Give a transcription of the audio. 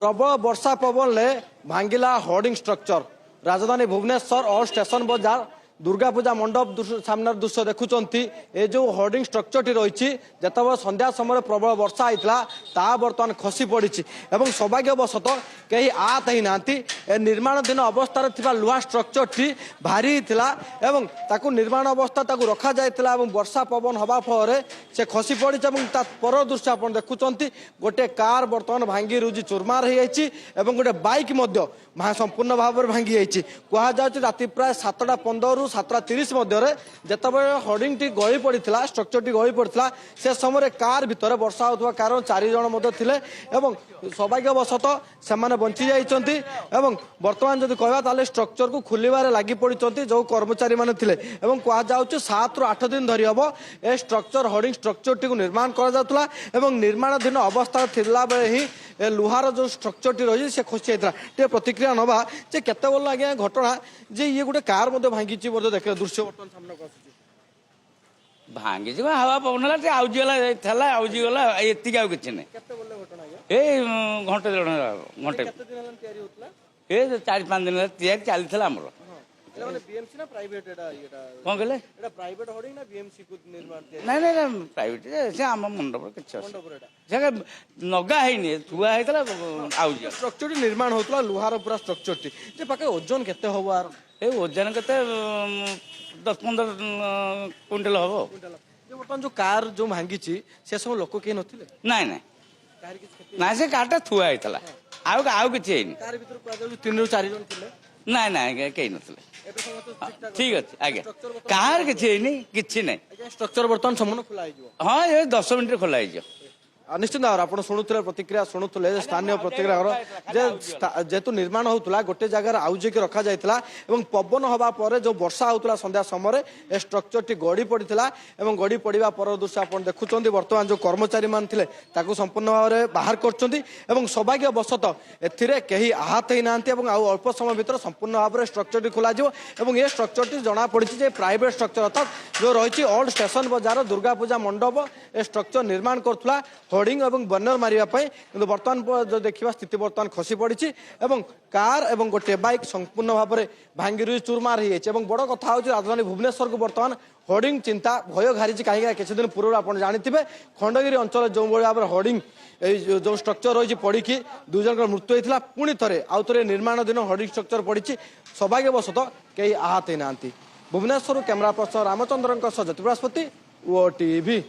प्रबल वर्षा पवन ले भांगिला hoarding structure राजधानी भुवनेश्वर और स्टेशन बाजार दुर्गा पूजा मंडप सामने दृश्य देखुंत ये जो होर्डिंग स्ट्रक्चर टी रही जिते संध्या समय प्रबल वर्षा होता ता बर्तमान खसी पड़ी और सौभाग्यवशत कहीं आहत ही ना निर्माणाधीन अवस्था लुहा स्ट्रक्चर टी भारी एवं ताकू निर्माण अवस्था रखा जाता वर्षा पवन हवा फल से खसी पड़ी पर दृश्य आप देखुंत गोटे कार बर्तमान भांगी रुजी चुरमार हो गोटे बाइक संपूर्ण भाव में भांगी जाइए कहुच्छे राति प्राय 7:15 ରୁ 7:30 मध्य जितेबाला होर्डिंग टी गली पड़ा स्ट्रक्चर टी गली पड़ा से समय कार भितर वर्षा होता कारण 4 जन थे सौभाग्यवशत से बंची जाइंट बर्तमान जब कहवा स्ट्रक्चर को खोलबार लगी पड़ते जो कर्मचारी मैंने कहुच्छे 7 ରୁ 8 दिन धरी हम ए स्ट्रक्चर होर्डिंग स्ट्रक्चर टी निर्माण करा निर्माणाधीन अवस्था थिला बेले ही लुहार जो स्ट्रक्चर टी रही से खसी जाता प्रतिक्रिया नवा जे केते बोल आज्ञा घटना जे ये गोटे कार भांगी देख दृश्य बर्तमान सामने भांगी हवा पवन आउजीगला आउजीगला एति किसी ना ए घंटे घंटे ए 4-5 दिन तैयारी चलता आमर बीएमसी ना प्राइवेट कौन कहले प्राइवेट होर्डिंग ना बीएमसी को निर्माण नहीं नहीं प्राइवेट से आम मंडप किसी नगा है थुआ होता स्ट्रक्चर निर्माण होता लुहार पूरा स्ट्रक्चर टी पाखे ओजन केते हम यार ए ओजन के 10-15 क्विंटल हम बर्तमान जो कार जो भांगी से सब लोक कहीं नथिले नाई नाई ना से कारटा थुआ होता आउ किसी कार भीतर 3 ରୁ 4 जन थे नाई नाई कहीं नथिले ठीक अच्छे आगे कार किसी ना स्ट्रक्चर बर्तमान संपूर्ण खोला हाँ ये 10 मिनट खोला निश्चित भाव आप शुणुले प्रतिक्रिया शुणुले स्थानीय प्रतिक्रिया जेहेतु निर्माण होता गोटे जगार आउजिक रखा जाता पवन हवा पर जो वर्षा होता संध्या समय ए स्ट्रक्चर टी गड़ी पड़ा और गड़ी पड़ा पर दृश्य आप देखुं बर्तमान जो कर्मचारी मान थे संपूर्ण भाव में बाहर कर सौभाग्यवशत कहीं आहत ही ना अल्प समय भर संपूर्ण भाव में स्ट्रक्चर टी खोल ये स्ट्रक्चर टी जना पड़ी प्राइवेट स्ट्रक्चर अर्थात जो रही ओल्ड स्टेशन बाजार दुर्गा पूजा मंडप ए स्ट्रक्चर निर्माण करुला होर्डिंग और बन्नर मारियापाई कि बर्तमान जो देखा स्थिति बर्तमान खसी पड़ी कार और गोटे बाइक संपूर्ण भाव में भांगी रुई चुरमार हो बड़ कथा हूँ राजधानी भुवनेश्वर को बर्तमान होर्डिंग चिंता भय घारी कहीं किसी दिन पूर्व आप जानते खंडगिरी अंचल जो भाव में होर्डिंग जो स्ट्रक्चर रही पड़ी 2 जन मृत्यु होता पुणी थे आउ थे निर्माणाधीन होर्डिंग स्ट्रक्चर पड़ी सौभाग्यवशत कहीं आहत ही ना भुवनेश्वर कैमरा पर्सन रामचंद्रन ज्योति बृहस्पति ओटीवी।